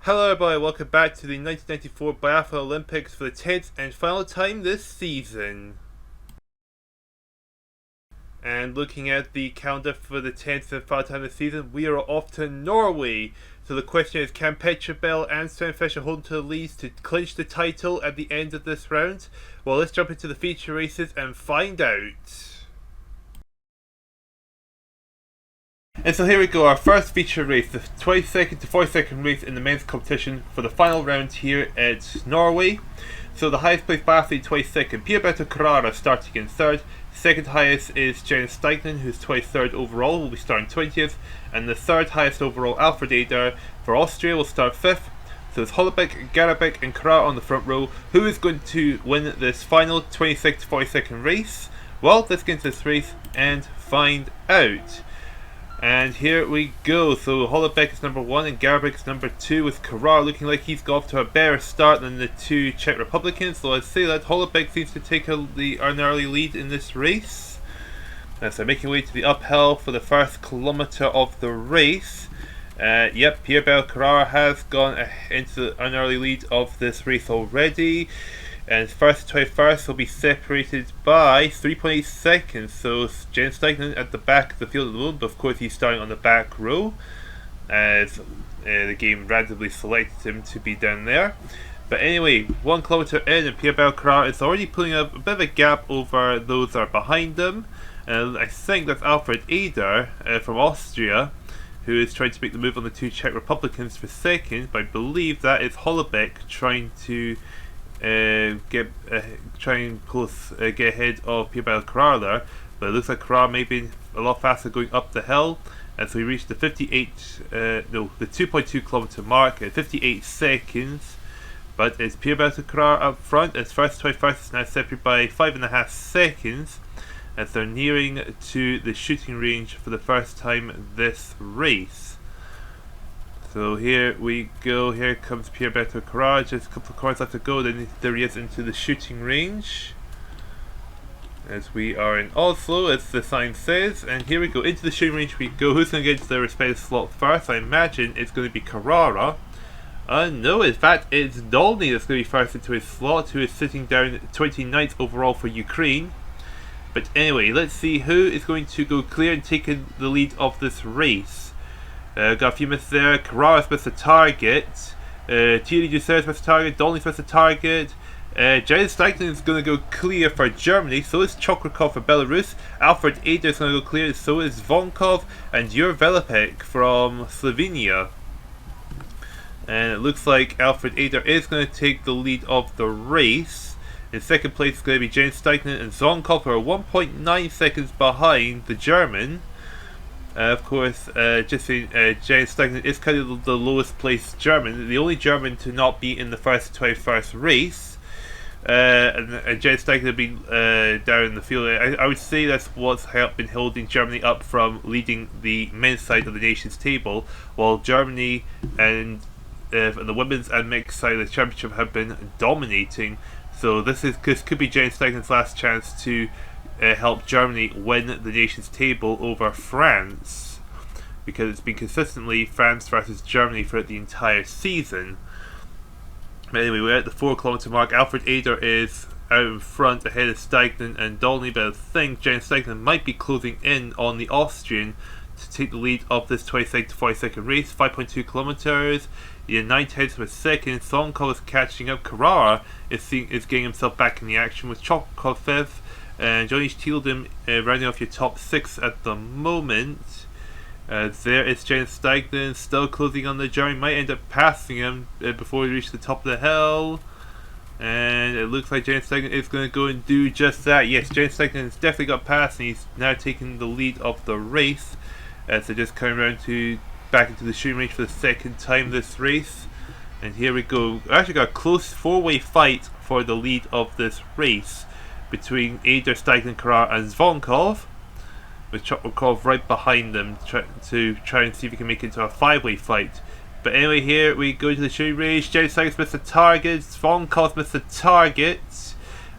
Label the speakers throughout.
Speaker 1: Hello everybody, welcome back to the 1994 Biathlon Olympics for the 10th and final time this season. And looking at the calendar for the 10th and final time this season, we are off to Norway. So the question is, can Petra, Behle and Sven Fischer hold to the leads to clinch the title at the end of this round? Well, let's jump into the feature races and find out. And so here we go, our first feature race, the 22nd to 42nd race in the men's competition for the final round here at Norway. So the highest placed biathlete 22nd, Petra starting in 3rd. Second highest is Jens Steichen, who's 23rd overall, will be starting 20th. And the third highest overall, Alfred Eder for Austria, will start 5th. So it's Hollebeck, Garabek and Kra on the front row. Who is going to win this final 26th to 42nd race? Well, let's get into this race and find out. And here we go. So Hollebeck is number 1 and Garabek is number 2, with Kra looking like he's got off to a better start than the two Czech Republicans. So I'd say that Hollebeck seems to take an early lead in this race. As they're making way to the uphill for the first kilometre of the race. Yep, Behle Kra has gone into an early lead of this race already. And first to 21st will be separated by 3.8 seconds. So Jens Steichen at the back of the field at the moment, but of course he's starting on the back row, as the game randomly selected him to be down there. But anyway, 1 kilometre in, and Behle Kra is already pulling up a bit of a gap over those that are behind him. And I think that's Alfred Eder from Austria, who is trying to make the move on the two Czech Republicans for second. But I believe that is Hollebeck trying to get ahead of Behle Kra there, but it looks like Kra may be a lot faster going up the hill, and so we reached the 2.2 kilometre mark at 58 seconds. But it's Behle Kra up front, as first 21st is now separated by 5.5 seconds, as they're nearing to the shooting range for the first time this race. So here we go, here comes Behle Kra, just a couple of corners left to go, then there he is into the shooting range. As we are in Oslo, as the sign says, and here we go, into the shooting range we go. Who's going to get into the respective slot first? I imagine it's going to be Carrara. No, in fact it's Dolny that's going to be first into his slot, who is sitting down 29th overall for Ukraine. But anyway, let's see who is going to go clear and take the lead of this race. Got a few misses there. Carrara's missed the target. Thierry Dussers missed the target. Dolny's missed the target. Jens Steichen is going to go clear for Germany. So is Chokrikov for Belarus. Alfred Eder is going to go clear. So is Zvonkov and Jur Velepek from Slovenia. And it looks like Alfred Eder is going to take the lead of the race. In second place is going to be Jens Steichen and Zvonkov, who are 1.9 seconds behind the German. Of course, just saying, Jens Steichen is kind of the lowest placed German, the only German to not be in the first 21st race. And Jens Steichen have been down in the field. I would say that's what's been holding Germany up from leading the men's side of the nations table, while Germany and the women's and mixed side of the championship have been dominating. So this could be Jens Steichen's last chance to help Germany win the nations table over France, because it's been consistently France versus Germany throughout the entire season. But anyway, we're at the 4 kilometre mark. Alfred Eder is out in front ahead of Steichen and Dolny, but I think Jens Steichen might be closing in on the Austrian to take the lead of this 22nd to 42nd race. 5.2 kilometres. 9/10 of a second. Zvonkov is catching up. Carrara is getting himself back in the action, with Chokrikov 5th. And Johnny Tieldum rounding off your top 6 at the moment. There is Jens Steichen still closing on the German. Might end up passing him before we reach the top of the hill. And it looks like Jens Steichen is going to go and do just that. Yes, Jens Steichen has definitely got past, and he's now taking the lead of the race. As they just come around back into the shooting range for the second time this race. And here we go. We actually got a close 4-way fight for the lead of this race between Eder, Steichen, Kra and Zvonkov, with Chokrikov right behind them to try and see if he can make it into a 5-way fight. But anyway, here we go to the shooting range. Jens Steichen missed the target, Zvonkov missed the target.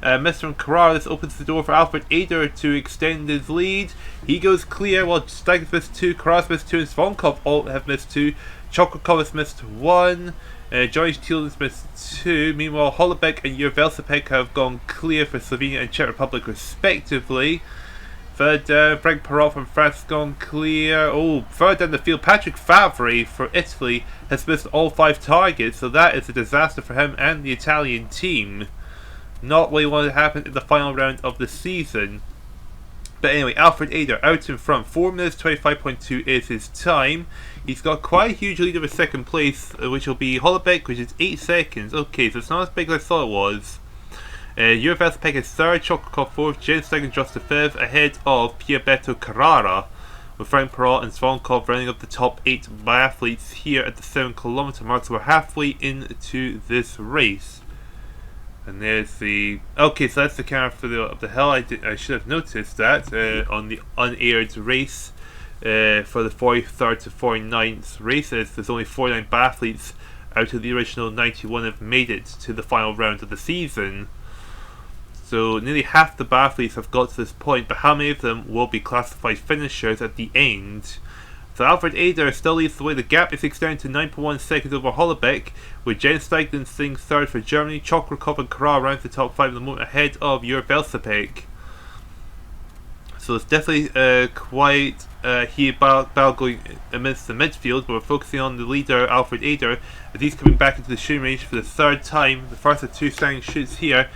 Speaker 1: Missed from Kra. This opens the door for Alfred Eder to extend his lead. He goes clear while Steichen missed 2, Kra missed 2, and Zvonkov all have missed 2. Chokrikov missed 1. George Tielemans missed 2. Meanwhile, Holobeck and Jurvelcepek have gone clear for Slovenia and Czech Republic respectively. Third down, Frank Perrault from France has gone clear. Oh, third down the field, Patrick Favre for Italy has missed all 5 targets, so that is a disaster for him and the Italian team. Not what he wanted to happen in the final round of the season. But anyway, Alfred Eder out in front. 4 minutes 25.2 is his time. He's got quite a huge lead over second place, which will be Holobeck, which is 8 seconds. Okay, so it's not as big as I thought it was. Jurvelcepek is 3rd, Chokrikov 4th, Jens Steigen drops to 5th, ahead of Pierberto Carrara, with Frank Perrault and Zvonkov rounding up the top 8 biathletes here at the 7-kilometer mark. So we're halfway into this race. And there's the... Okay, so that's the camera for the hill. I should have noticed that on the unaired race for the 43rd to 49th races. There's only 49 biathletes out of the original 91 have made it to the final round of the season. So nearly half the biathletes have got to this point, but how many of them will be classified finishers at the end? So Alfred Eder still leads the way. The gap is extended to 9.1 seconds over Holobeck, with Jens Steigen sitting 3rd for Germany. Chokrikov and Carrara round the top 5 at the moment, ahead of Jurvelcepek. So it's definitely quite a heated battle going amidst the midfield, but we're focusing on the leader, Alfred Eder, as he's coming back into the shooting range for the 3rd time. The first of 2 standing shoots here.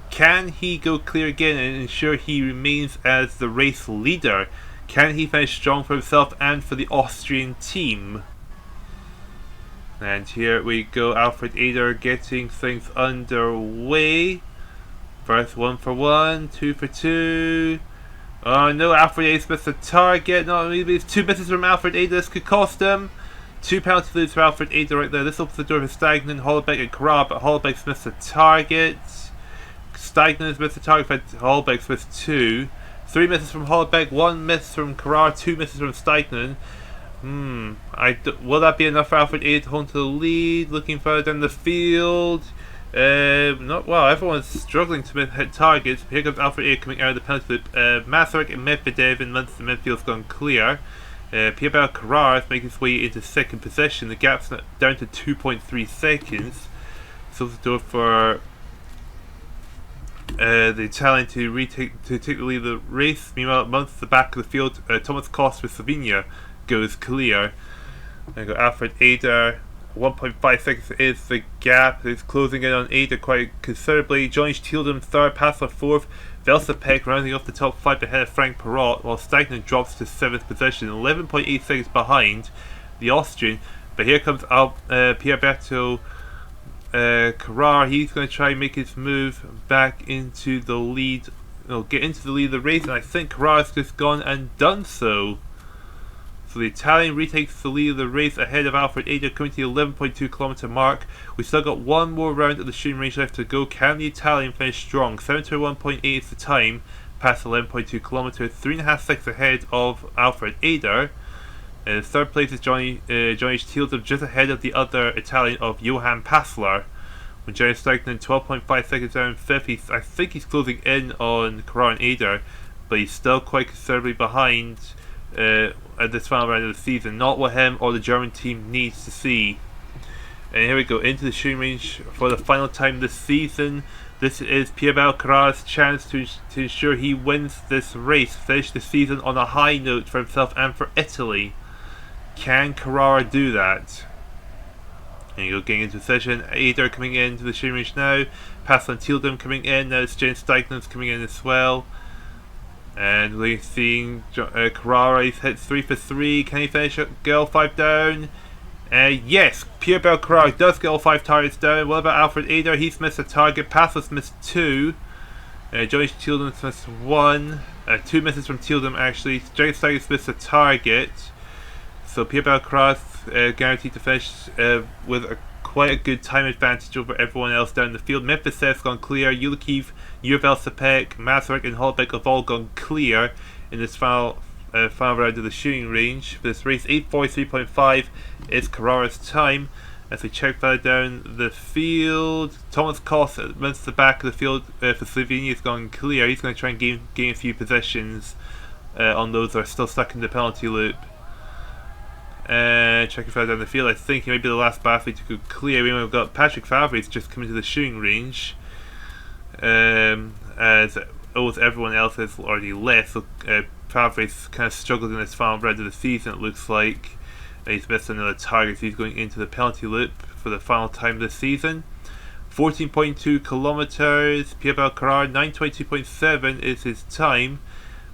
Speaker 1: Can he go clear again and ensure he remains as the race leader? Can he finish strong for himself and for the Austrian team? And here we go, Alfred Eder getting things underway. First 1 for 1, 2 for 2. Oh no, Alfred Eder missed the target. No, maybe it's 2 misses from Alfred Eder. This could cost him. 2 penalty lose for Alfred Eder right there. This opens the door for Steigen, Holobeck and Carrara, but Holobeck's missed the target. Steigen has missed the target, but Holobeck's missed 2. 3 misses from Holobeck, 1 miss from Carrara, 2 misses from Steigen. Will that be enough for Alfred Eder to hold to the lead? Looking further down the field. Not well. Everyone's struggling to hit targets. Here comes Alfred Eder coming out of the penalty loop. Masaryk and Medvedev in the midfield's gone clear. Pierre Carrara is making his way into 2nd position. The gap's down to 2.3 seconds. So the door for the Italian to take the lead of the race. Meanwhile, amongst the back of the field, Thomas Koss for Slovenia goes clear. Then got Alfred Eder. 1.5 seconds is the gap. It's closing in on Eder quite considerably. Jonas Tielemans 3rd, Passler 4th. Velcepek rounding off the top 5 ahead of Frank Perrault, while Steigen drops to 7th position, 11.8 seconds behind the Austrian. But here comes Pierberto Carrara. He's going to try and make his move back into the lead, get into the lead of the race, and I think Carrara's just gone and done so. So the Italian retakes the lead of the race ahead of Alfred Eder, coming to the 11.2 kilometer mark. We've still got 1 more round of the shooting range left to go. Can the Italian finish strong? 7:21.8 is the time, past 11.2 kilometers, 3.5 seconds ahead of Alfred Eder. 3rd place is Johnny Tielemans, just ahead of the other Italian of Johan Passler. When Johnny Steigen 12.5 seconds down 5th, I think he's closing in on Carrara and Eder, but he's still quite considerably behind at this final round of the season. Not what him or the German team needs to see. And here we go, into the shooting range for the final time this season. This is Pierre Carrara's chance to ensure he wins this race, finish the season on a high note for himself and for Italy. Can Carrara do that? And you go, getting into session. Eder coming into the shooting range now. Passler and Tielemans coming in. Now it's Jens Steigen coming in as well. And we're seeing Carrara. He's hit 3 for 3. Can he finish it? Get all 5 down? Yes, Pierre Carrara does get all 5 targets down. What about Alfred Eder? He's missed a target. Passler's missed 2. Jonas Tielemans missed 1. 2 misses from Tielemans actually. Jens Steigen's missed a target. So Pierre Carrara's guaranteed to finish with quite a good time advantage over everyone else down the field. Medvedev's gone clear. Ulikiv, Jurvelcepek, Masaryk and Holobeck have all gone clear in this final round of the shooting range for this race. 8:43.5 is Carrara's time. As we check further down the field, Thomas Koss amongst the back of the field for Slovenia has gone clear. He's going to try and gain a few positions on those that are still stuck in the penalty loop. Checking further down the field, I think he might be the last athlete to go clear. We've got Patrick Favre's just coming to the shooting range, as almost everyone else has already left. So Favre's kind of struggled in this final round of the season, it looks like. He's missed another target, so he's going into the penalty loop for the final time this season. 14.2 kilometers. Pierre Belcarard, 9:22.7 is his time.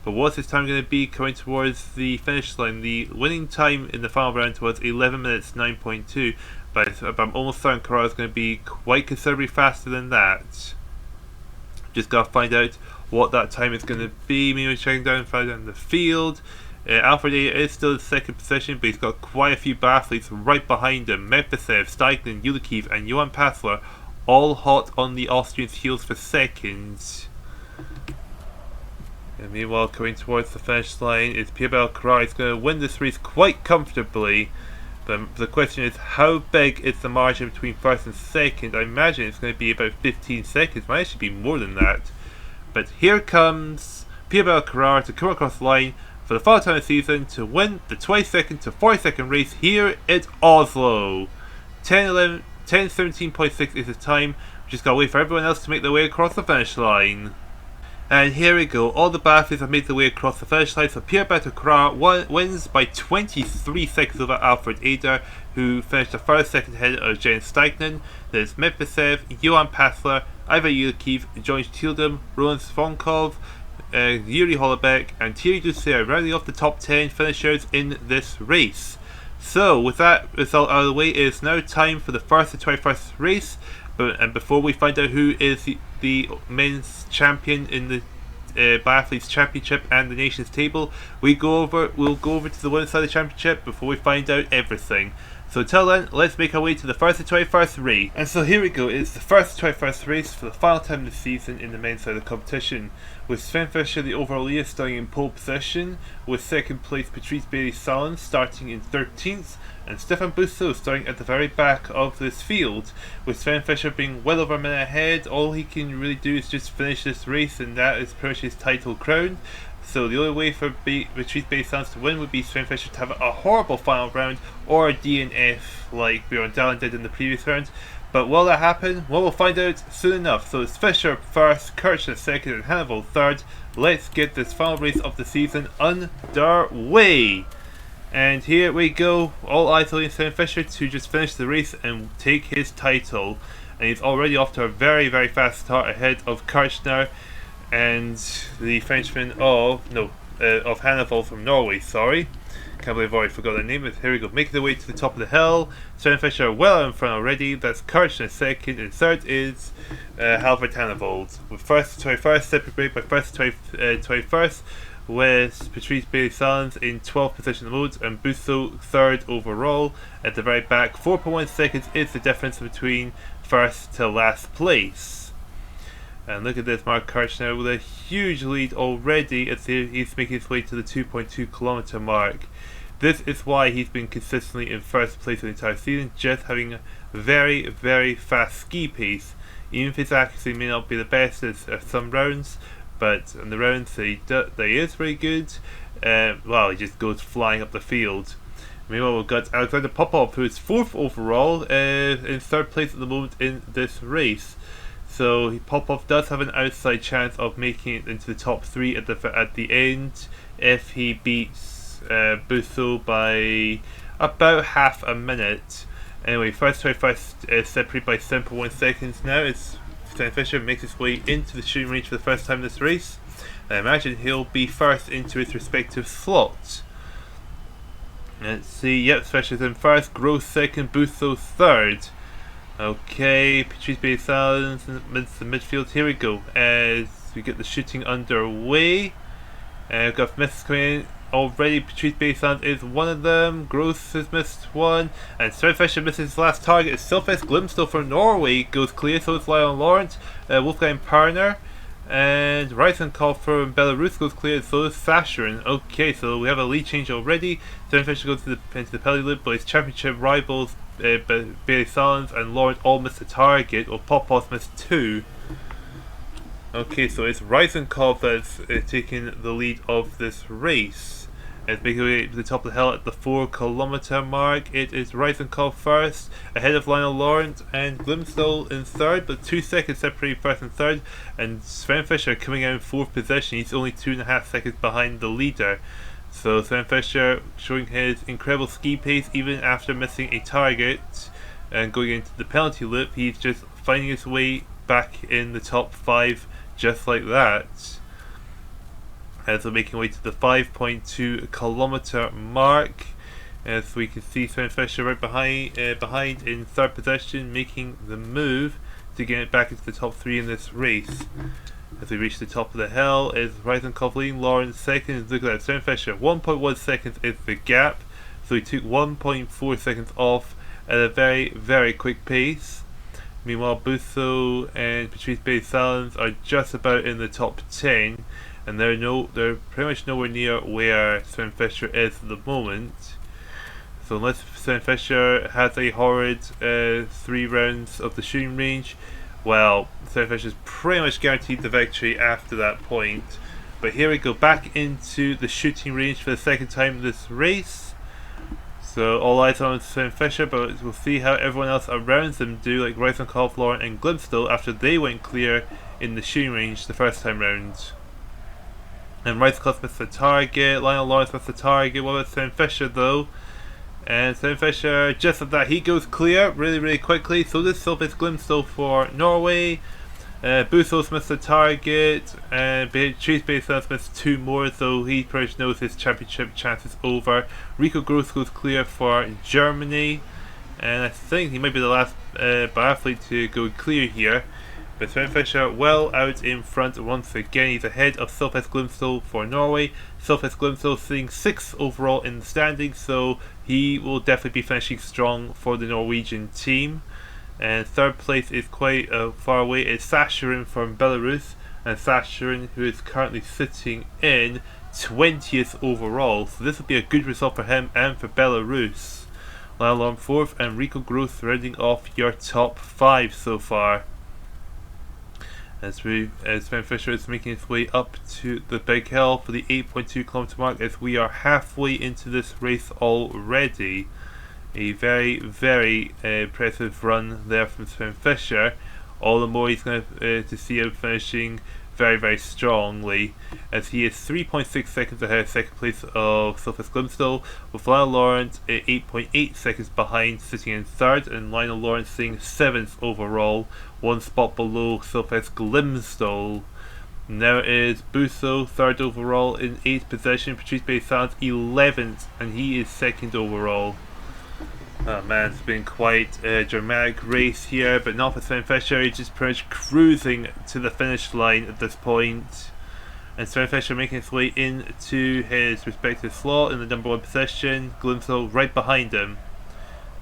Speaker 1: But what's his time going to be coming towards the finish line? The winning time in the final round was 11 minutes 9.2, but I'm almost certain Carrard is going to be quite considerably faster than that. Just got to find out what that time is going to be. Maybe checking down further down the field. Alfred A is still in second position, but he's got quite a few athletes right behind him. Medvedev, Steignen, Ulikiv and Johan Passler all hot on the Austrians' heels for seconds. And meanwhile, coming towards the finish line is Pierre Belcarard. He's going to win this race quite comfortably. But the question is, how big is the margin between first and second? I imagine it's going to be about 15 seconds. Might actually be more than that. But here comes Pierre Belcarard to come across the line for the final time of the season to win the 22nd to 42nd race here at Oslo. 10:17.6 is his time. We just gotta wait for everyone else to make their way across the finish line. And here we go, all the athletes have made their way across the finish line. So Pierre Belcarard wins by 23 seconds over Alfred Eder, who finished the first second ahead of Jens Steignen. There's Medvedev, Johan Passler, Ivar Ulikiv, George Tildum, Roland Svonkov, Yuri Holobeck and Thierry Doucet rounding off the top 10 finishers in this race. So with that result out of the way, it is now time for the first to 21st race. And before we find out who is the men's champion in the Biathletes Championship and the Nations table, we'll go over to the women's side of the championship before we find out everything. So until then, let's make our way to the first to 21st race. And so here we go, it's the first to 21st race for the final time of the season in the men's side of the competition, with Sven Fischer, the overall leader, starting in pole position, with second place Patrice Bailey-Salin starting in 13th, and Stefan Busso starting at the very back of this field. With Sven Fischer being well over a minute ahead, all he can really do is just finish this race, and that is pretty much his title crown. So the only way for Patrice Bailey-Salin to win would be Sven Fischer to have a horrible final round, or a DNF like Bjorn Dahlen did in the previous round. But will that happen? Well, we'll find out soon enough. So it's Fischer first, Kirchner second, and Hannibal third. Let's get this final race of the season underway. And here we go. All eyes on Sven Fischer to just finish the race and take his title. And he's already off to a very, very fast start ahead of Kirchner and the Frenchman of Hannibal from Norway. Sorry. Can't believe I've already forgot their name. Here we go, making their way to the top of the hill. Sven Fischer well in front already. That's Kirchner second, and third is Halvard Hannavold. With first to 21st, separated by first to 21st, with Patrice Bailey-Salin in 12th position in the mode, and Busso third overall at the very back. 4.1 seconds is the difference between first to last place. And look at this, Mark Kirchner with a huge lead already as he's making his way to the 2.2 kilometer mark. This is why he's been consistently in first place the entire season, just having a very, very fast ski pace. Even if his accuracy may not be the best as some rounds, but in the rounds that he is very good, he just goes flying up the field. Meanwhile, we've got Alexander Popov, who is 4th overall, in 3rd place at the moment in this race. So Popov does have an outside chance of making it into the top 3 at the end if he beats Busso by about half a minute. Anyway, first to 21st is separated by 7.1 seconds now as Sven Fischer makes his way into the shooting range for the first time in this race. I imagine he'll be first into his respective slot. Let's see, yep, Fischer's in first, Gross second, Busso third. Okay, Patrice Bailey-Salin in the midfield. Here we go as we get the shooting underway. We've got misses coming in already. Patrice Bailey-Salin is one of them. Gross has missed one, and Sven Fischer misses his last target. Sylfest Glimstad from Norway goes clear, so it's Leon Laurent, Wolfgang Parner, and Reisenkopf from Belarus goes clear, so is Sasherin. Okay, so we have a lead change already. Sven Fischer goes into the penalty loop, but his championship rivals Bailey-Salin and Laurent all missed the target, while Popov missed 2. Okay, so it's Reisenkopf that's taking the lead of this race. It's making way to the top of the hill at the 4 km mark. It is Reisenkopf first, ahead of Lionel Lawrence and Glimstall in third, but 2 seconds separate first and third. And Sven Fischer coming out in fourth position. He's only 2.5 seconds behind the leader. So Sven Fischer showing his incredible ski pace even after missing a target and going into the penalty loop. He's just finding his way back in the top 5 just like that. As we're making way to the 5.2 kilometer mark, as we can see Sven Fischer right behind in third position, making the move to get back into the top 3 in this race. As we reach the top of the hill, is Reisenkopf leading Lawrence second. Look at that, Sven Fischer 1.1 seconds is the gap, so he took 1.4 seconds off at a very, very quick pace. Meanwhile, Busso and Patrice Behle are just about in the top 10. And they're pretty much nowhere near where Sven Fischer is at the moment. So unless Sven Fischer has a horrid 3 rounds of the shooting range, well, Sven Fischer's pretty much guaranteed the victory after that point. But here we go, back into the shooting range for the second time in this race. So all eyes on Sven Fischer, but we'll see how everyone else around them do, like Reisenkopf, Lawrence and Glimstall, after they went clear in the shooting range the first time round. And Reisenkopf missed the target, Lionel Lawrence missed the target. What about Sven Fischer though? And Sven Fischer, just like that, he goes clear really, really quickly. So does Sylvester Glimstall for Norway. Bussos missed the target, and Patrice Behle missed 2 more, so he pretty much knows his championship chance is over. Rico Gross goes clear for Germany, and I think he might be the last biathlete to go clear here. But Sven Fischer well out in front once again. He's ahead of Sylvester Glimstall for Norway. Sylvester Glimstall sitting 6th overall in the standings, so he will definitely be finishing strong for the Norwegian team. And third place is quite far away. It's Sacharin from Belarus, and Sacharin, who is currently sitting in 20th overall. So this will be a good result for him and for Belarus. Lionel Lawrence 4th, and Rico Gross rounding off your top 5 so far. As Sven Fischer is making his way up to the big hill for the 8.2 kilometer mark, as we are halfway into this race already. A very, very impressive run there from Sven Fischer. All the more he's going to see him finishing very, very strongly, as he is 3.6 seconds ahead of second place of Sylvester Glimstall, with Lionel Lawrence 8.8 seconds behind, sitting in third, and Lionel Lawrence sitting 7th overall, 1 spot below Sylvester Glimstall. Now it is Busso, 3rd overall in 8th position, Patrice Behle 11th, and he is 2nd overall. Oh man, it's been quite a dramatic race here, but not for Sven Fischer. He's just pretty much cruising to the finish line at this point. And Sven Fischer making his way into his respective slot in the number 1 position. Glimstall right behind him.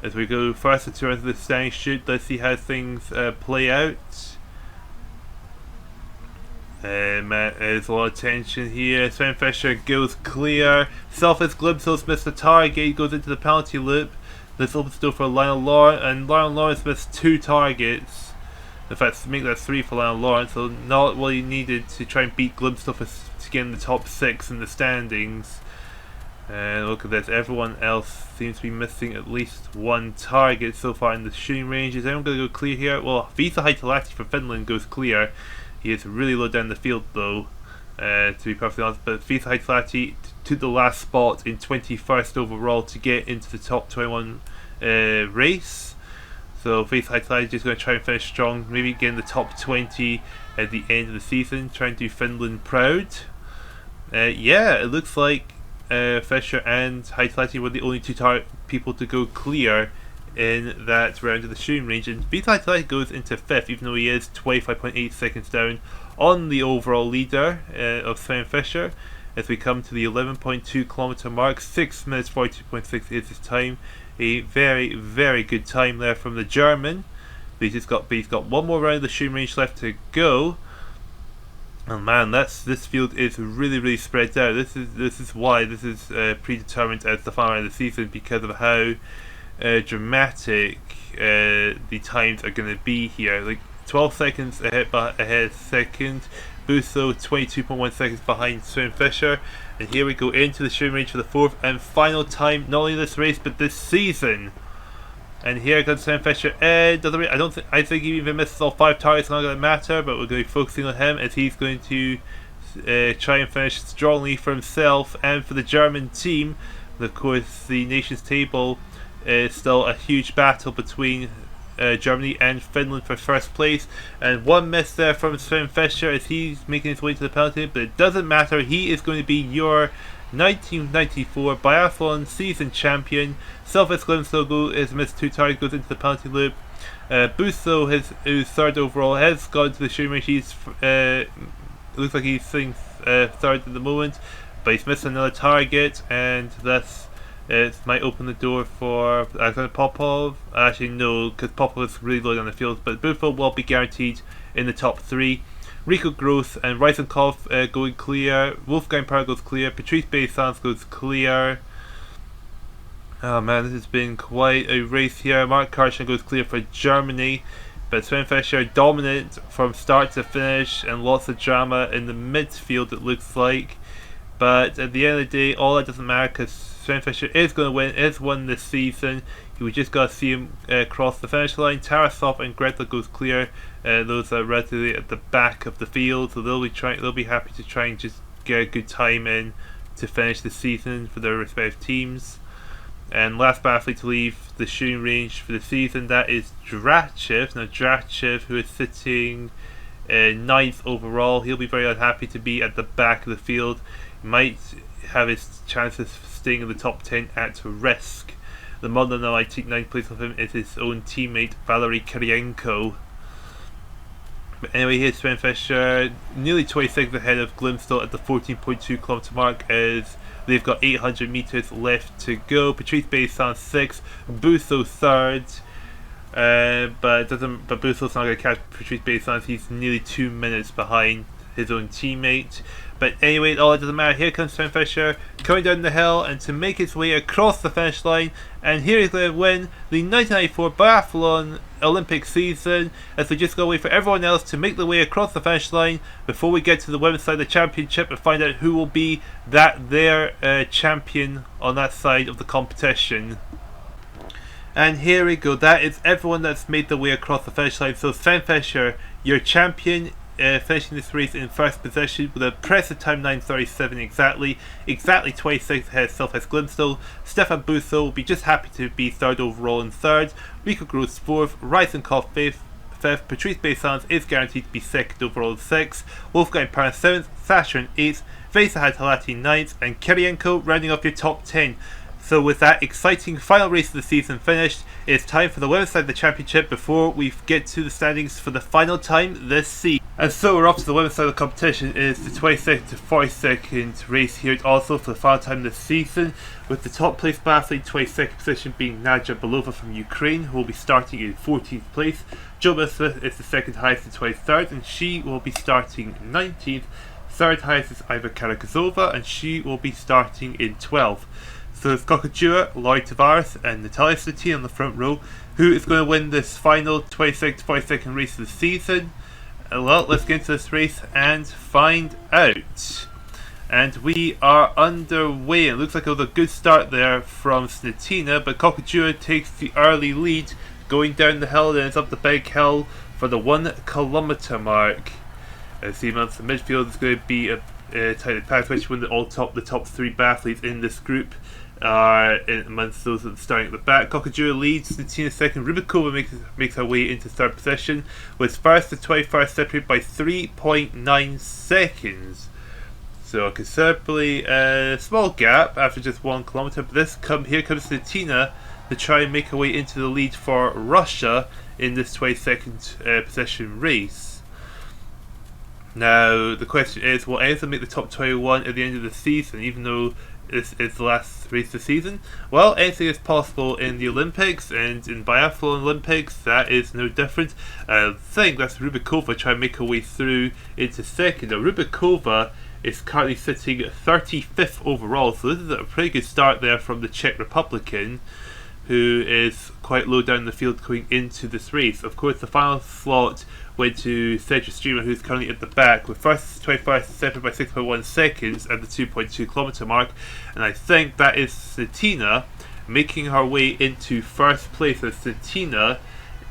Speaker 1: As we go first to turn to the standing shoot, let's see how things play out. There's a lot of tension here. Sven Fischer goes clear. Sylvester Glimstall's missed the target. He goes into the penalty loop. This opens the door for Lionel Lawrence, and Lionel Lawrence missed 2 targets. In fact, make that 3 for Lionel Lawrence, so not what he needed to try and beat Glimstall to get in the top 6 in the standings. And look at this, everyone else seems to be missing at least 1 target so far in the shooting range. Is anyone going to go clear here? Well, Vesa Haitalahti from Finland goes clear. He is really low down the field though, to be perfectly honest, but Vesa Haitalahti took the last spot in 21st overall to get into the top 21 race. So Vesa Haitalahti is just going to try and finish strong, maybe get in the top 20 at the end of the season, trying to do Finland proud. Yeah, it looks like Fischer and Haitalahti were the only 2 people to go clear in that round of the shooting range, and Vesa Haitalahti goes into 5th, even though he is 25.8 seconds down on the overall leader of Sven Fischer. As we come to the 11.2 kilometer mark, 6 minutes 42.6 is his time. A very, very good time there from the German. But he's got 1 more round of the shooting range left to go. And man, this field is really, really spread out. This is why this is predetermined as the final round of the season, because of how dramatic the times are going to be here. Like 12 seconds ahead second. Busso 22.1 seconds behind Sven Fischer. And here we go into the shooting range for the fourth and final time, not only this race but this season. And here comes Sven Fischer. I think he even misses all 5 targets. Not going to matter, but we're going to be focusing on him as he's going to try and finish strongly for himself and for the German team. And of course, the nations table is still a huge battle between Germany and Finland for first place. And one miss there from Sven Fischer as he's making his way to the penalty, but it doesn't matter. He is going to be your 1994 Biathlon season champion. Selfless Glimpse logo is missed 2 targets, goes into the penalty loop. Busso, who's third overall, has gone to the shooting range. He's looks like he's sitting third at the moment, but he's missed another target, and that's it might open the door for Popov. Actually, no, because Popov is really low on the field, but Buffo will be guaranteed in the top 3. Rico Gross and Reisenkopf going clear. Wolfgang Parr goes clear. Patrice Baysans goes clear. Oh man, this has been quite a race here. Mark Karchen goes clear for Germany. But Sven Fischer dominant from start to finish, and lots of drama in the midfield, it looks like. But at the end of the day, all that doesn't matter because Sven Fischer is going to win, is won this season. We just got to see him cross the finish line. Tarasov and Greta goes clear. Those are relatively at the back of the field, so they'll be happy to try and just get a good time in to finish the season for their respective teams. And last biathlete to leave the shooting range for the season, that is Drachev. Now Drachev, who is sitting 9th overall, he'll be very unhappy to be at the back of the field. He might have his chances of staying in the top 10 at risk. The model now I take 9th place of him is his own teammate Valery Kirienko. But anyway, here's Sven Fischer, nearly 26 ahead of Glimstall at the 14.2 kilometer mark as they've got 800 meters left to go. Patrice Baysans 6th, Busso 3rd, but Busso's not going to catch Patrice Baysans. He's nearly 2 minutes behind his own teammate. But anyway, all it doesn't matter. Here comes Sven Fischer coming down the hill and to make his way across the finish line. And here he's going to win the 1994 Biathlon Olympic season as we just got to wait for everyone else to make their way across the finish line before we get to the women's side of the championship and find out who will be their champion on that side of the competition. And here we go. That is everyone that's made their way across the finish line. So Sven Fischer, your champion, finishing this race in first position with a impressive time 9:37 exactly 26 ahead of Self-Hess Glimstall. Stefan Busso will be just happy to be 3rd overall in 3rd. Rico Gross 4th, Reisenkopf 5th, Patrice Baysans is guaranteed to be 2nd overall in 6th, Wolfgang Parr 7th, Sasha in 8th, Vesa Hadhalati 9th, and Kirienko rounding off your top 10. So with that exciting final race of the season finished, it's time for the women's side of the championship before we get to the standings for the final time this season. And so we're off to the women's side of the competition. It is the 22nd to 42nd race here at Oslo for the final time this season, with the top place biathlete 22nd position being Nadia Belova from Ukraine, who will be starting in 14th place. Joma Smith is the second highest in 23rd, and she will be starting 19th. Third highest is Iva Karakazova, and she will be starting in 12th. So it's Kokachua, Lloyd Tavares and Natalia Stati on the front row. Who is going to win this final 22nd to 42nd race of the season? Well, let's get into this race and find out. And we are underway. It looks like it was a good start there from Snatina, but Kokachua takes the early lead going down the hill, and it's up the big hill for the 1 kilometer mark. As the midfield is going to be a tightly packed, which win the top 3 biathletes in this group are amongst those that are starting at the back. Kokajura leads, Snatina second, Rubikova makes her way into 3rd position, with first to 21st separated by 3.9 seconds. So a considerably small gap after just 1 kilometer, but here comes Snatina to try and make her way into the lead for Russia in this 22nd position race. Now the question is, will anyone make the top 21 at the end of the season, even though this is the last race of the season? Well, anything is possible in the Olympics, and in Biathlon Olympics that is no different. I think that's Rubikova trying to make her way through into second. Now Rubikova is currently sitting 35th overall, so this is a pretty good start there from the Czech Republican, who is quite low down the field going into this race. Of course, the final slot went to Cedric Streamer, who's currently at the back, with first 25 separated by 6.1 seconds at the 2.2 kilometre mark. And I think that is Satina making her way into first place. So Satina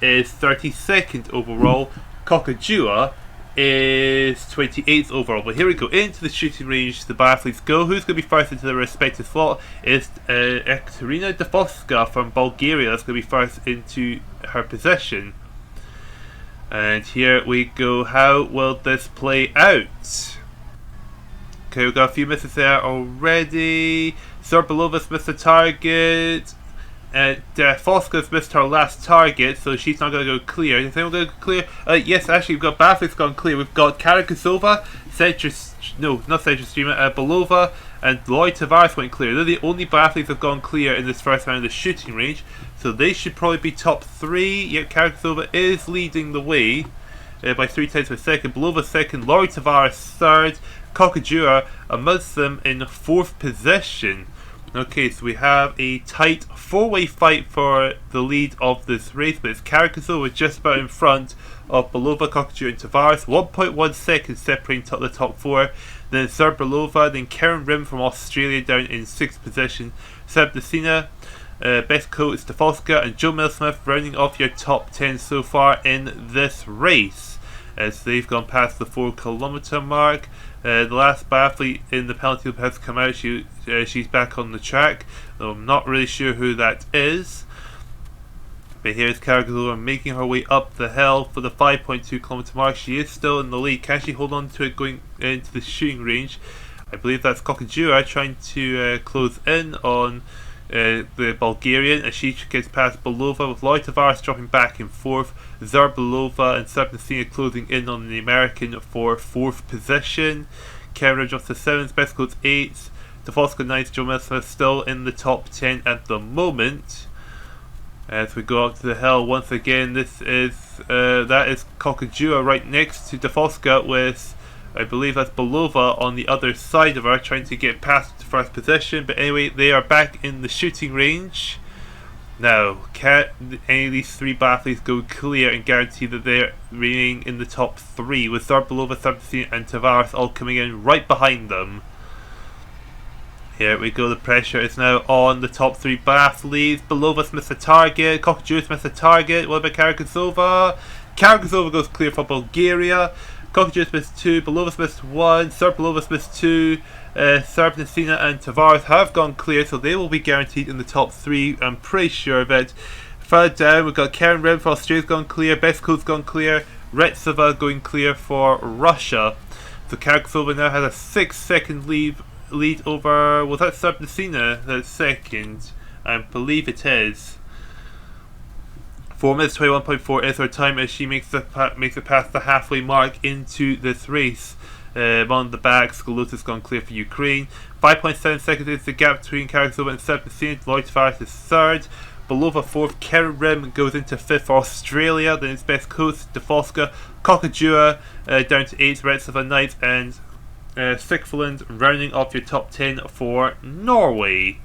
Speaker 1: is 32nd overall. Kokajua is 28th overall. But here we go into the shooting range. The biathletes go. Who's going to be first into their respective slot is Ekaterina Defoska from Bulgaria. That's going to be first into her position. And here we go. How will this play out? Okay, we've got a few misses there already. Sorbelova's missed the target. Foska's missed her last target, so she's not going to go clear. You think we're going to go clear? Yes, actually, we've got biathletes gone clear. We've got Karakasova, not Cedric Streamer, Belova, and Lloyd Tavares went clear. They're the only biathletes that have gone clear in this first round of the shooting range, so they should probably be top 3. Yet Karakasova is leading the way by 3 tenths of a second. Belova second, Lloyd Tavares third, Kokajura amongst them in 4th position. Okay, so we have a tight 4-way fight for the lead of this race, but it's Karakasova just about in front of Belova, Kokajura and Tavares, 1.1 seconds separating the top 4. Then Zerbelova, then Karen Rim from Australia down in 6th position. Sebdacina, best coat is Stefoska, and Joe Millsmith rounding off your top 10 so far in this race, as they've gone past the 4 kilometre mark. The last biathlete in the penalty loop has come out. She's back on the track, though I'm not really sure who that is. But here's Karakasova making her way up the hill for the 5.2 kilometre mark. She is still in the lead. Can she hold on to it going into the shooting range? I believe that's Kokajura trying to close in on the Bulgarian, as she gets past Belova, with Lloyd Tavares dropping back in 4th, Zerbelova and Sebdacina closing in on the American for 4th position. Karen drops to 7th, best coats 8th, Defoska 9th, Joe Millsmith still in the top 10 at the moment. As we go up to the hill once again, that is Kokajura right next to Defoska, with I believe that's Belova on the other side of her, trying to get past the first position. But anyway, they are back in the shooting range. Now, can any of these 3 biathletes go clear and guarantee that they're remaining in the top 3, with Zerbelova, Sebdacina and Tavares all coming in right behind them? Here we go, the pressure is now on the top 3 biathletes. Belova's missed the target, Kokajura's missed the target. What about Karakasova? Karakasova goes clear for Bulgaria. Kokajura's missed 2, Belova's missed 1, Serbelova's missed 2, Sebdacina and Tavares have gone clear, so they will be guaranteed in the top 3, I'm pretty sure of it. Further down, we've got Karen Rim for Australia's gone clear, Besko's gone clear, Retsova going clear for Russia. So Karakasova now has a 6-second lead over, was that Sebdacina that's second? I believe it is. 4 minutes 21.4 is her time as she makes it past the halfway mark into this race. On the back, Skolota's gone clear for Ukraine. 5.7 seconds is the gap between Karakasova and Sebdacina. Lloyd Tavares is 3rd. Belova 4th. Karen Rim goes into 5th for Australia. Then it's best coast, Defoska, Kokajura down to 8th, Retsova 9th, and Sikveland rounding off your top 10 for Norway.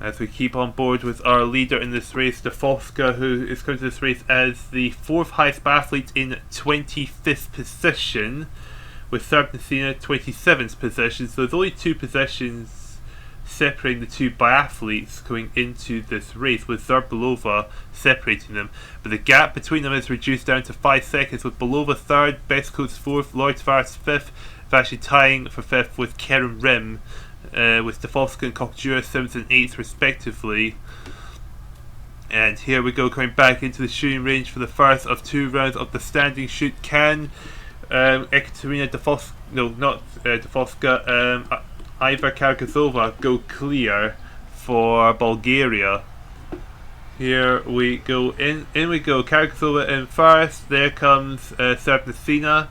Speaker 1: As we keep on board with our leader in this race, Defoska, who is coming to this race as the 4th highest biathlete in 25th position, with Sebdacina 27th position. So there's only 2 positions separating the 2 biathletes going into this race, with Zerbelova separating them. But the gap between them is reduced down to 5 seconds, with Belova 3rd, Bestcoats 4th, Lloyd Tavares 5th, actually tying for 5th with Karen Rim, with Defoska and Kokajura 7th and 8th respectively. And here we go, coming back into the shooting range for the first of 2 rounds of the standing shoot. Can Ekaterina Defoska, no, not Defoska, Iva Karakasova go clear for Bulgaria? Here we go, in we go, Karakasova in first. There comes Sebdacina.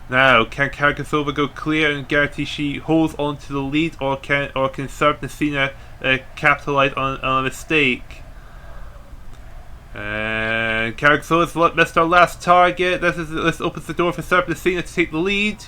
Speaker 1: Now, can Karakasova go clear and guarantee she holds on to the lead, or can Sebdacina capitalise on a mistake? And Karakasova's missed her last target. This opens the door for Sebdacina to take the lead,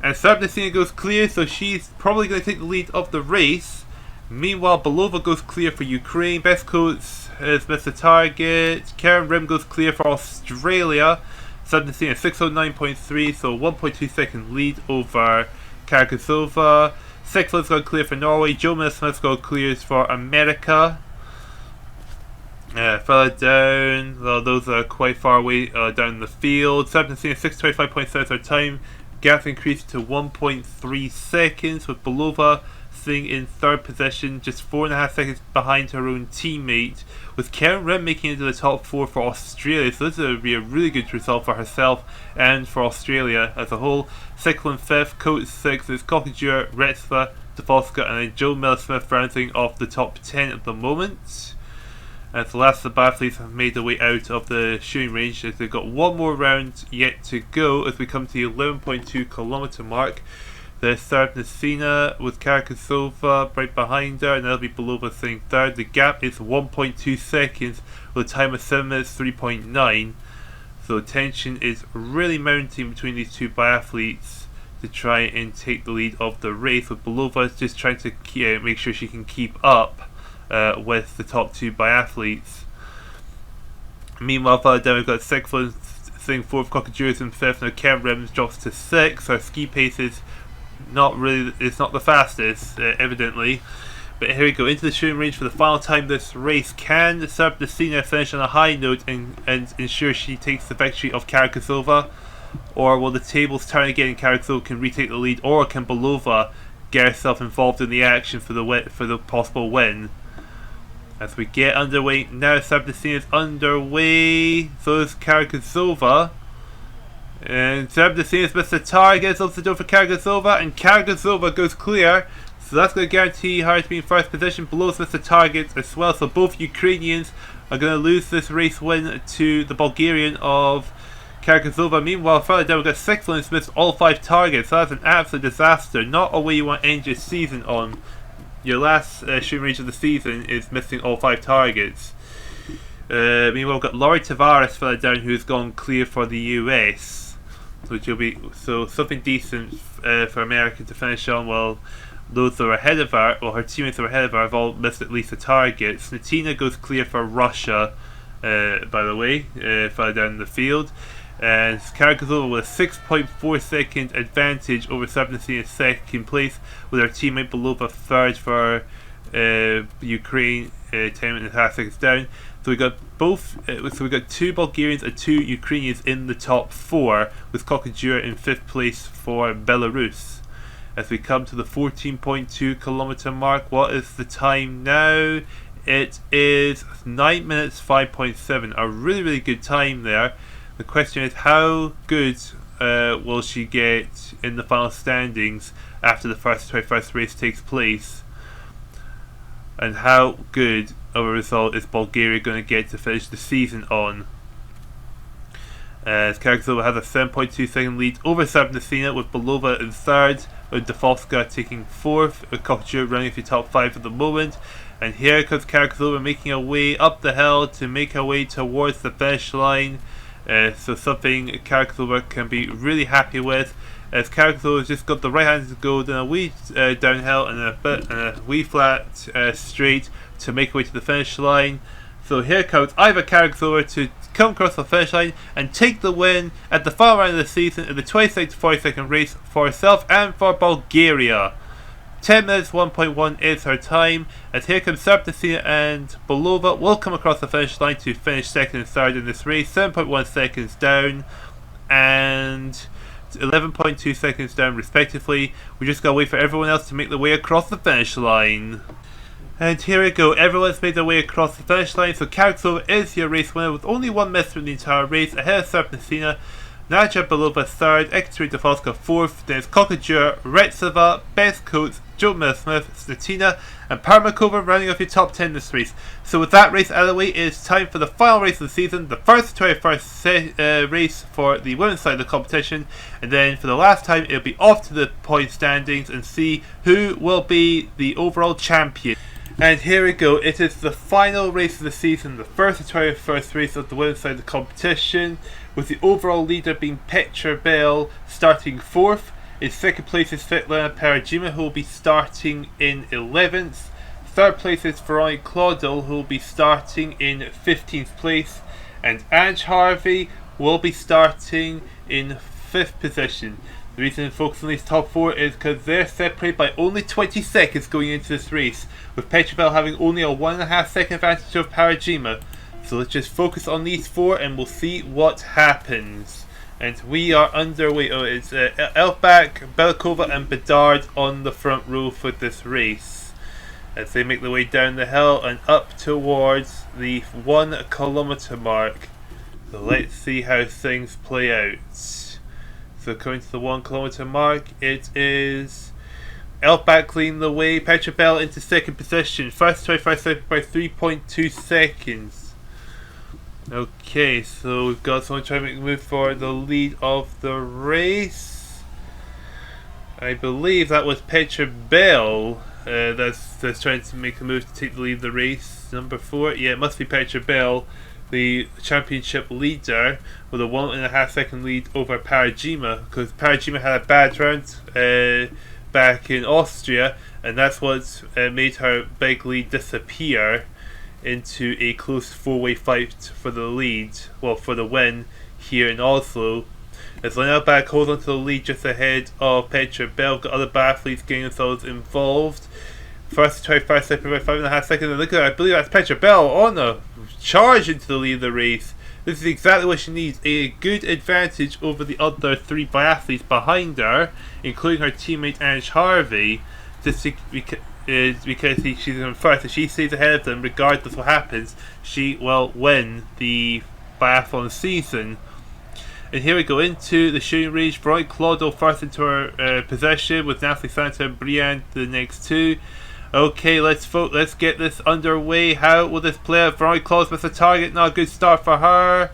Speaker 1: and Sebdacina goes clear, so she's probably going to take the lead of the race. Meanwhile, Belova goes clear for Ukraine. Best coats has missed the target. Karen Rim goes clear for Australia. 17 at 609.3, so 1.2 second lead over Kargasova. Sixland's got clear for Norway. Joe Smith's got clears for America. Further down, well, those are quite far away down the field. 17 at 625.7 our time. Gap increased to 1.3 seconds with Belova sitting in third position, just 4.5 seconds behind her own teammate, with Karen Rim making it into the top 4 for Australia. So this would be a really good result for herself and for Australia as a whole. Sixland 5th, Coates 6th, it's Kokajur, Retsva, Defoska, and then Joe Smith rounding off the top 10 at the moment. And the last of the biathletes have made their way out of the shooting range as they've got one more round yet to go as we come to the 11.2 kilometre mark. The third Nasina with Kargasova right behind her, and that'll be Belova sitting third. The gap is 1.2 seconds with a time of 7 minutes 3.9. So tension is really mounting between these two biathletes to try and take the lead of the race, with Belova just trying to make sure she can keep up with the top two biathletes. Meanwhile, further down we've got Sixland sitting fourth, Kokajura's in fifth. Now Karen Rims drops to sixth. Her ski pace is not the fastest, evidently. But here we go, into the shooting range for the final time this race. Can Serpnicina finish on a high note and ensure she takes the victory of Kargasova? Or will the tables turn again and Kargasova can retake the lead? Or can Belova get herself involved in the action for the possible win? As we get underway now, Serpnicina is underway, so is Kargasova. And Serpnicina's missed the target, it's also the door for Kargasova, and Kargasova goes clear. So that's going to guarantee her to be in first position. Below's missed the target as well, so both Ukrainians are going to lose this race win to the Bulgarian of Kargasova. Meanwhile, further down we've got Sixland's missed all 5 targets, so that's an absolute disaster. Not a way you want to end your season on. Your last shooting range of the season is missing all 5 targets. Meanwhile, we've got Laurie Tavares further down who's gone clear for the US. Which will be something decent for America to finish on, while those that are ahead of her, or her teammates that are ahead of her, have all missed at least a target. Snatina goes clear for Russia, by the way, further down the field. And Kargasova with a 6.4 second advantage over Serpnicina's second place, with her teammate Belova third for Ukraine, 10.5 seconds down. So we got we got 2 Bulgarians and 2 Ukrainians in the top 4, with Kokajura in 5th place for Belarus. As we come to the 14.2 kilometre mark, what is the time now? It is 9 minutes 5.7, a really good time there. The question is, how good will she get in the final standings after the 21st race takes place? And how good of a result is Bulgaria going to get to finish the season on? As Kargasova has a 7.2 second lead over Serpnicina, with Belova in third, with Defoska taking fourth, with Kokajura running for the top 5 at the moment. And here comes Kargasova making her way up the hill to make her way towards the finish line. So something Kargasova can be really happy with, as Kargasova has just got the right hand to go, then a wee downhill and a wee flat straight to make her way to the finish line. So here comes Iva Kargasova to come across the finish line and take the win at the final round of the season in the 22nd to 42nd race for herself and for Bulgaria. 10 minutes 1.1 is her time, as here comes Serpnicina and Belova will come across the finish line to finish second and third in this race. 7.1 seconds down and 11.2 seconds down respectively. We just gotta wait for everyone else to make their way across the finish line. And here we go, everyone's made their way across the finish line, so Kargasova is your race winner with only 1 miss from the entire race, ahead of Serpnicina. Nadja Belova third, Ekaterina Defoska fourth, then it's Kokajura, Retseva, Best Coates, Joe Smith, Snatina, and Parmakova rounding off your top 10 this race. So with that race out of the way, it is time for the final race of the season, the first 21st race for the women's side of the competition, and then for the last time it'll be off to the point standings and see who will be the overall champion. And here we go, it is the final race of the season, the first and 21st race of the women's side of the competition, with the overall leader being Petra Behle starting 4th. In second place is Svetlana Perajima, who will be starting in 11th. third place is Veronica Claudel, who will be starting in 15th place, and Ange Harvey will be starting in 5th position. The reason to focus on these top 4 is because they're separated by only 20 seconds going into this race, with Petra Behle having only a 1.5 second advantage of Parajima. So let's just focus on these 4 and we'll see what happens. And we are underway. Oh, it's Elfbach, Belikova and Bedard on the front row for this race, as they make their way down the hill and up towards the 1 kilometer mark. So let's see how things play out. So coming to the 1 kilometer mark, it is Elfbach leading the way, Petra Behle into 2nd position, first 25 seconds by 3.2 seconds. Okay, so we've got someone trying to make a move for the lead of the race. I believe that was Petra Behle that's trying to make a move to take the lead of the race. Number 4, yeah, it must be Petra Behle, the championship leader, with a 1.5 second lead over Parajima, because Parajima had a bad round back in Austria, and that's what made her big lead disappear into a close 4-way fight for the lead, well, for the win here in Oslo. As Elfbach holds on to the lead just ahead of Petra Behle, got other biathletes getting themselves involved. First 25 seconds by 5.5 seconds, and look at that, I believe that's Petra Behle on a charge into the lead of the race. This is exactly what she needs, a good advantage over the other 3 biathletes behind her, including her teammate Ange Harvey, just because she's in first. If she stays ahead of them, regardless of what happens, she will win the biathlon season. And here we go into the shooting range. Veronica Claudel first into her possession, with Natalie Santa and Briand the next 2. Okay, let's get this underway. How will this play out? Veronica Claudel's missed the target, not a good start for her.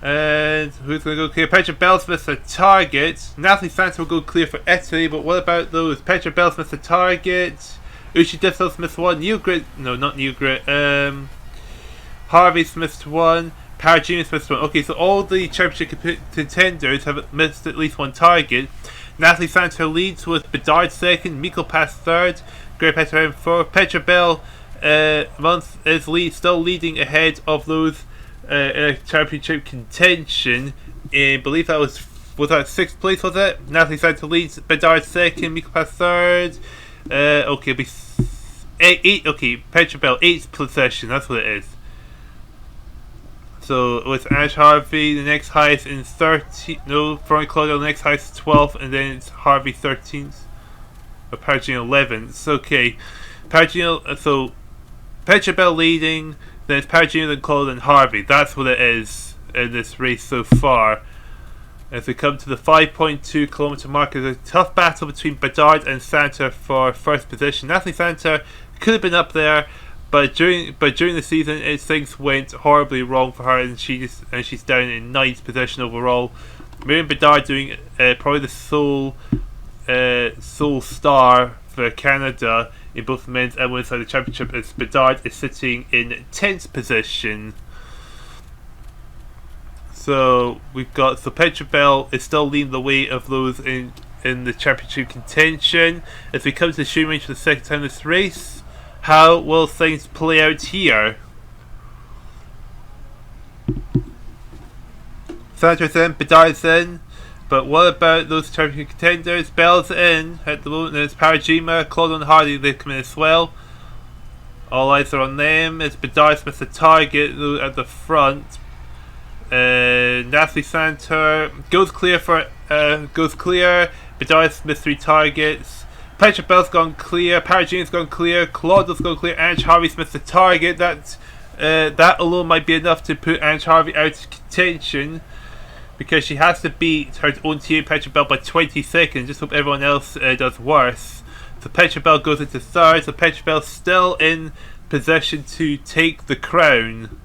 Speaker 1: And who's going to go clear? Petra Behle's missed the target. Natalie Santa will go clear for Italy, but what about those? Petra Behle's missed the target. Uchi Dissel's missed 1. Harvey's missed 1. Parajima's missed 1. Okay, so all the championship contenders have missed at least 1 target. Natalie Santa leads with Bedard 2nd, Mikkel Pass 3rd, Grey Petra in 4th. Petra Behle is still leading ahead of those championship contention. I believe that was that 6th place, was it? Natalie Santa leads, Bedard 2nd, Mikkel Pass 3rd. Okay, it'll be 8. Okay, Petra Behle 8th possession. That's what it is. So with Ange Harvey, the next highest in 13. No, Veronica Claudel, the next highest is 12th, and then it's Harvey 13th. Or Parajima 11th. Okay, so Petra Behle leading. Then it's Parajima, then Claudel, and Harvey. That's what it is in this race so far. As we come to the 5.2 kilometer mark, there's a tough battle between Bedard and Santa for first position. Natalie Santa could have been up there, but during the season, things went horribly wrong for her, and she's down in 9th position overall. Miriam Bedard doing probably the sole star for Canada in both the men's and women's side of the championship, as Bedard is sitting in 10th position. So we've got Petra Behle is still leading the way of those in the championship contention. As we come to the shooting range for the second time this race, how will things play out here? Sandra's in, Bedard's in, but what about those championship contenders? Behle's in at the moment. There's Parajima, Claudel and Hardy, they've come in as well. All eyes are on them. As Bedard's missed the target at the front. Natalie Santa goes clear. Bedard's missed 3 targets. Petra Behle's gone clear. Parajima's gone clear. Claudel's gone clear. Ange Harvey's missed the target. That alone might be enough to put Ange Harvey out of contention, because she has to beat her own team Petra Behle by 20 seconds. Just hope everyone else does worse. So Petra Behle goes into 3rd. So Petra Behle's still in position to take the crown.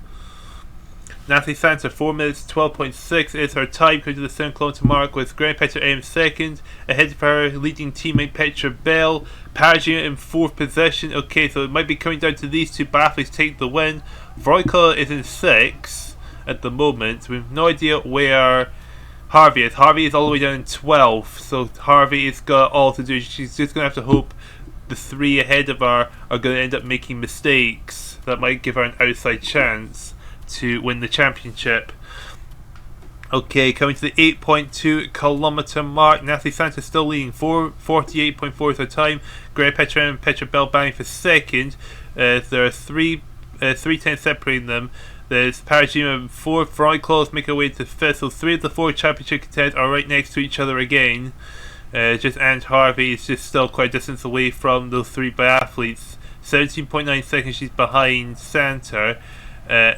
Speaker 1: Natalie Santa 4 minutes 12.6 is her time, coming to the 7 kilometer mark, with Grey Petra in 2nd, ahead of her leading teammate Petra Behle. Parajima in 4th position. Okay, so it might be coming down to these 2 biathletes take the win. Veronica is in 6th at the moment. We have no idea where Harvey is. Harvey is all the way down in 12th, so Harvey has got all to do. She's just going to have to hope the three ahead of her are going to end up making mistakes that might give her an outside chance to win the championship. Okay, coming to the 8.2 kilometre mark, Natalie Santos still leading 48.4 is her time. Petra and Petra Behle battling for second. There are three tenths separating them. There's Parajima and 4th. Veronica Claus make her way to 5th. So 3 of the 4 championship contenders are right next to each other again. Just Ange Harvey is just still quite a distance away from those 3 biathletes. 17.9 seconds she's behind Santa,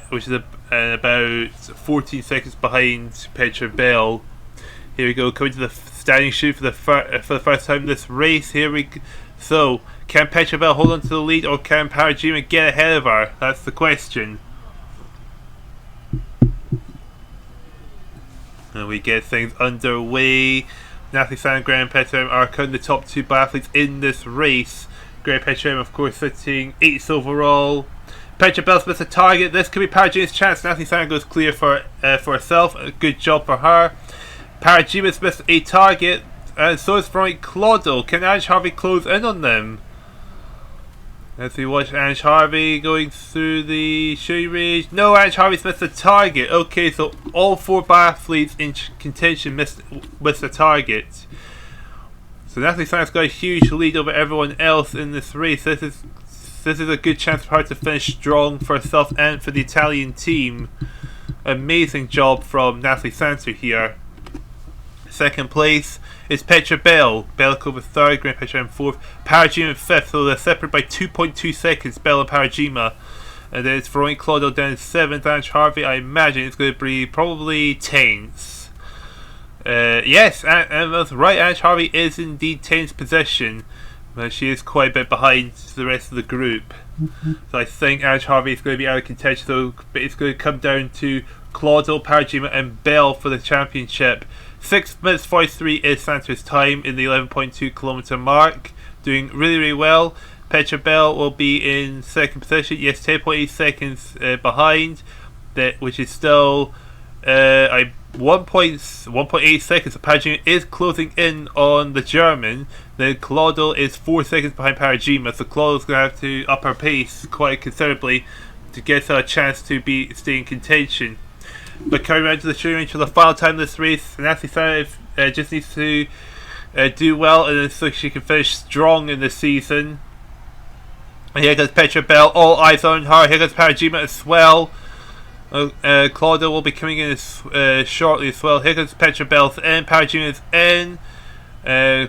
Speaker 1: which is about 14 seconds behind Petra Behle. Here we go, coming to the standing shoot for the first time this race. Here we go. So, can Petra Behle hold on to the lead, or can Parajima get ahead of her? That's the question. And we get things underway. Natalie Santos and Petra are currently the top 2 biathletes in this race. Petra, of course, sitting 8th overall. Petra Behle missed a target. This could be Parajima's chance. Natalie Santos goes clear for herself. A good job for her. Parajima's missed a target, and so is Veronica Claudel. Can Ange Harvey close in on them? As we watch Ange Harvey going through the shooting range. No, Ange Harvey's missed a target. Okay, so all 4 biathletes in contention missed a target. So Natalie Santos got a huge lead over everyone else in this race. This is a good chance for her to finish strong for herself and for the Italian team. Amazing job from Natalie Santos here. Second place is Petra Behle. Behle over 3rd, Petra in 4th, Parajima in 5th, so they're separated by 2.2 seconds, Behle and Parajima. And then it's Veronica Claudel down in 7th, Ange Harvey, I imagine it's going to be probably 10th. Yes, and that's right, Ange Harvey is indeed 10th position, but she is quite a bit behind the rest of the group. So I think Ange Harvey is going to be out of contention, so it's going to come down to Claudel, Parajima and Behle for the championship. 6 minutes 43 is Santos' time in the 11.2 kilometre mark, doing really well. Petra Behle will be in 2nd position, yes, 10.8 seconds behind, which is still 1.8 seconds. Parajima is closing in on the German. Then Claudel is 4 seconds behind Parajima, so Claudel's going to have to up her pace quite considerably to get her a chance to stay in contention. But coming around to the shooting range for the final time of this race, Natalie Santos just needs to do well, and so she can finish strong in the season. And here goes Petra Behle, all eyes on her. Here goes Parajima as well. Claudia will be coming in shortly as well. Here goes Petra Behle in, Parajima is in.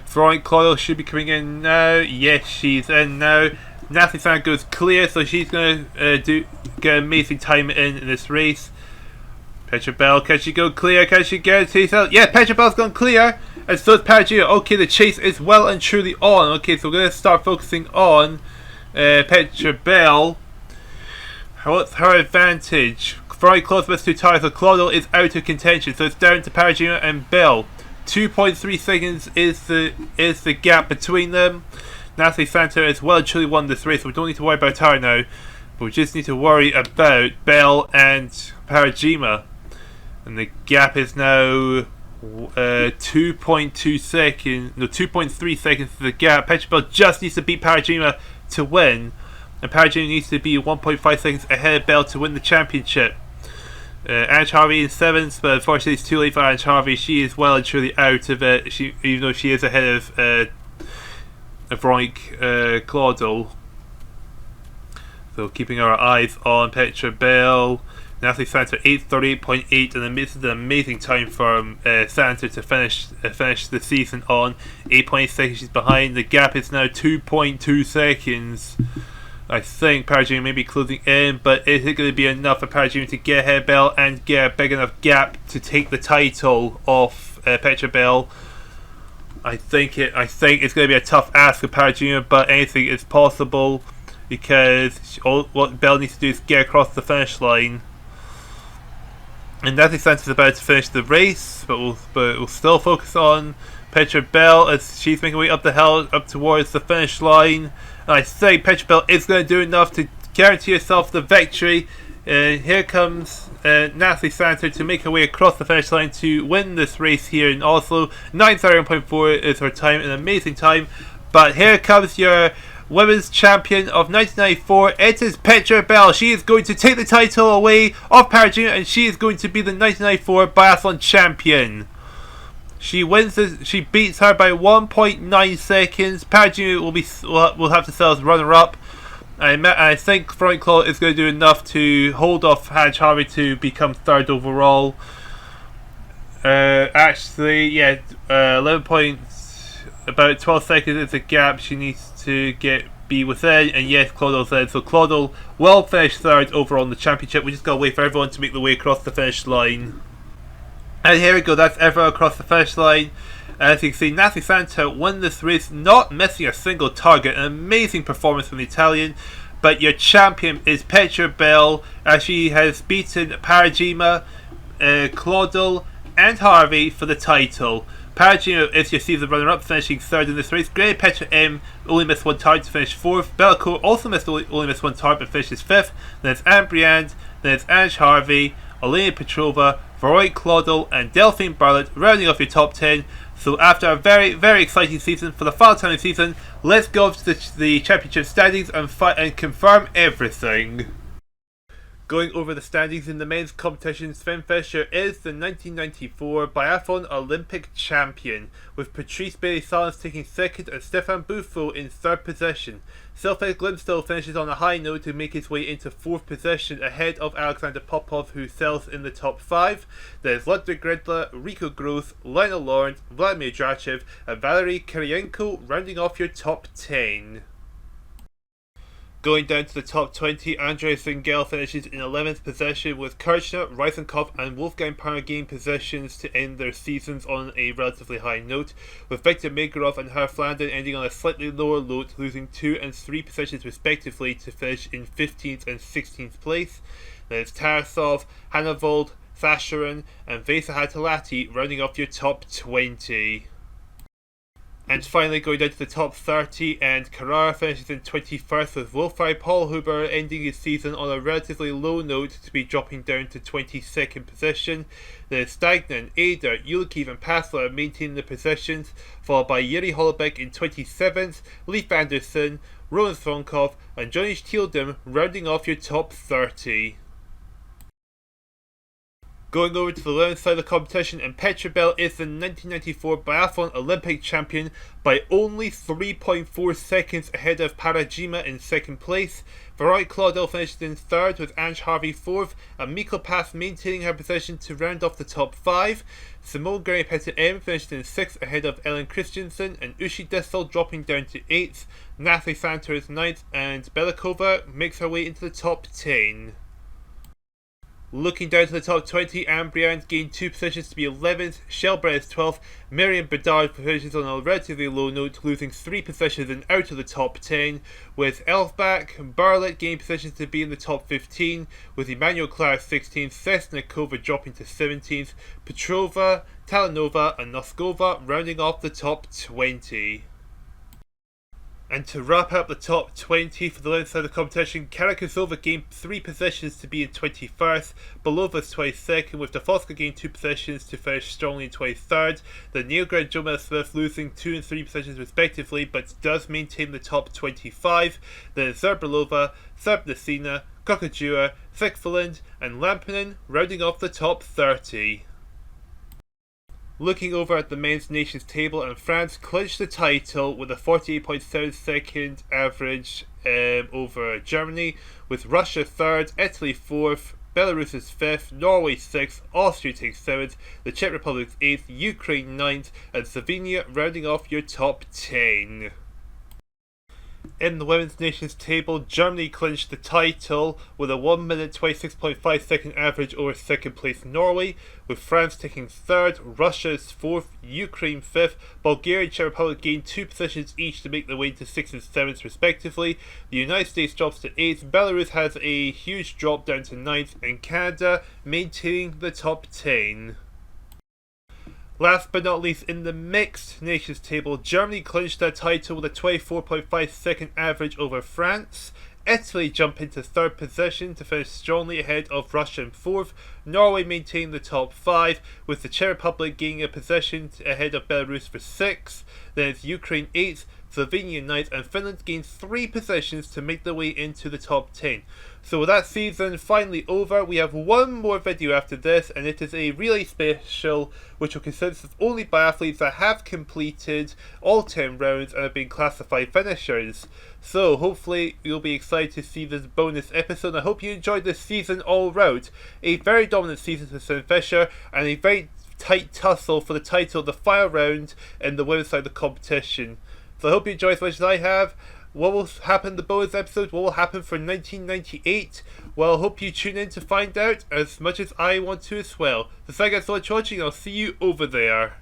Speaker 1: Veronica Claudia should be coming in now. Yes, she's in now. Natalie Santos goes clear, so she's going to get an amazing time in this race. Petra Behle, can she go clear? Can she get it to herself? Yeah, Petra Belle's gone clear, and so is Parajima. Okay, the chase is well and truly on. Okay, so we're going to start focusing on Petra Behle. What's her advantage? Veronica Claudia missed 2 tires, so Claudel is out of contention, so it's down to Parajima and Behle. 2.3 seconds is the gap between them. Natalie Santos has well and truly won this race, so we don't need to worry about her now, but we just need to worry about Behle and Parajima. And the gap is now 2.2 seconds, no, 2.3 seconds is the gap. Petra Behle just needs to beat Parajima to win, and Parajima needs to be 1.5 seconds ahead of Behle to win the championship. Ange Harvey in 7th, but unfortunately it's too late for Ange Harvey. She is well and truly out of it, even though she is ahead of Veronica Claudel. So keeping our eyes on Petra Behle. Natalie Santos 8:38.8, and this is an amazing time for Santos to finish the season on 8.8 seconds. She's behind. The gap is now 2.2 seconds. I think Parajima may be closing in, but is it going to be enough for Parajima to get ahead of Behle and get a big enough gap to take the title off Petra Behle? I think it's going to be a tough ask for Parajima, but anything is possible, because what Behle needs to do is get across the finish line. And Natalie Santos is about to finish the race, but we'll still focus on Petra Behle as she's making her way up the hill, up towards the finish line. And I think Petra Behle is going to do enough to guarantee herself the victory. And here comes Natalie Santos to make her way across the finish line to win this race here in Oslo. 9:31.4 is her time, an amazing time. But here comes your women's champion of 1994. It is Petra Behle. She is going to take the title away of Petra, and she is going to be the 1994 Biathlon champion. She beats her by 1.9 seconds. Petra will have to sell as runner-up. I think Front Claw is going to do enough to hold off Haj Harvey to become third overall. 11 points, about 12 seconds is the gap she needs to be within, and yes, Claudel's in, so Claudel will finish third overall in the championship. We just gotta wait for everyone to make the way across the finish line. And here we go, that's everyone across the finish line. As you can see, Nathy Santa won this race, not missing a single target. An amazing performance from the Italian. But your champion is Petra Behle, as she has beaten Parajima, Claudel, and Harvey for the title. Parajima is your season runner-up, finishing third in this race. Great Petra M only missed one target to finish fourth. Bellacourt also only missed one target but finishes fifth. Then it's Anne Briand, then it's Ange Harvey, Elena Petrova, Veronica Claudel, and Delphine Barlett rounding off your top 10. So after a very, very exciting season, for the final time of the season, let's go to the championship standings and confirm everything. Going over the standings in the men's competition, Sven Fischer is the 1994 Biathlon Olympic champion, with Patrice Bailey-Salins taking second and Stefan Buffo in third position. Sylvester Glimstall finishes on a high note to make his way into fourth position ahead of Alexander Popov, who sells in the top 5. There's Ludwig Gredler, Rico Gross, Lionel Lawrence, Vladimir Drachev, and Valery Kirienko rounding off your top 10. Going down to the top 20, Andrei Zengel finishes in 11th position, with Kirchner, Reisenkopf and Wolfgang Parner gaining positions to end their seasons on a relatively high note, with Viktor Megorov and Herr Flandern ending on a slightly lower note, losing 2 and 3 positions respectively to finish in 15th and 16th place. Then it's Tarasov, Hannavold, Sasharin and Vesa Hatalati rounding off your top 20. And finally, going down to the top 30, and Carrara finishes in 21st, with Wolfgang Paulhuber ending his season on a relatively low note to be dropping down to 22nd position. Then Stagnan, Eder, Ulikiv and Passler maintaining the positions, followed by Yuri Holobeck in 27th, Leif Anderson, Roland Thronkov and Johnny Tieldum rounding off your top 30. Going over to the women's side of the competition, and Petra Behle is the 1994 Biathlon Olympic champion by only 3.4 seconds ahead of Parajima in second place. Veronica Claudel finished in third, with Ange Harvey fourth, and Mikkel Pass maintaining her position to round off the top 5. Simone Gary-Petter M finished in 6th ahead of Ellen Christensen, and Ushi Dessel dropping down to 8th. Nathalie Santer is 9th, and Belikova makes her way into the top 10. Looking down to the top 20, Anne Briand gained 2 positions to be 11th, Shelbred is 12th, Miriam Bedard finishes on a relatively low note, losing 3 positions and out of the top 10, with Elfbach, Barlett gaining positions to be in the top 15, with Emmanuel Clark 16th, Sesnikova dropping to 17th, Petrova, Talanova and Noskova rounding off the top 20. And to wrap up the top 20 for the women's side of the competition, Karakazova gained 3 positions to be in 21st, Belova's 22nd, with Dafoska gaining 2 positions to finish strongly in 23rd, the Neilgren Jomel Smith losing 2 and 3 positions respectively, but does maintain the top 25, then Zerbelova, Serbnacina, Kokajura, Thikveland and Lampinen rounding off the top 30. Looking over at the men's nations table, and France clinched the title with a 48.7 second average over Germany, with Russia 3rd, Italy 4th, Belarus is 5th, Norway 6th, Austria takes 7th, the Czech Republic 8th, Ukraine 9th, and Slovenia rounding off your top 10. In the women's nations table, Germany clinched the title with a 1 minute 26.5 second average over second place Norway, with France taking 3rd, Russia is 4th, Ukraine 5th, Bulgaria and Czech Republic gained 2 positions each to make their way to 6th and 7th respectively. The United States drops to 8th, Belarus has a huge drop down to 9th, and Canada maintaining the top 10. Last but not least, in the mixed nations table, Germany clinched their title with a 24.5 second average over France. Italy jump into 3rd position to finish strongly ahead of Russia in 4th. Norway maintain the top 5, with the Czech Republic gaining a position ahead of Belarus for 6th. Then it's Ukraine 8th, Slovenia 9th, and Finland gained 3 positions to make their way into the top 10. So with that season finally over, we have one more video after this, and it is a relay special which will consist of only biathletes that have completed all 10 rounds and have been classified finishers. So hopefully you'll be excited to see this bonus episode. I hope you enjoyed this season all round. A very dominant season for Sven Fischer, and a very tight tussle for the title of the final round in the women's side of the competition. So I hope you enjoy as much as I have. What will happen in the bonus episode? What will happen for 1998? Well, I hope you tune in to find out as much as I want to as well. So thank you guys so much for watching. I'll see you over there.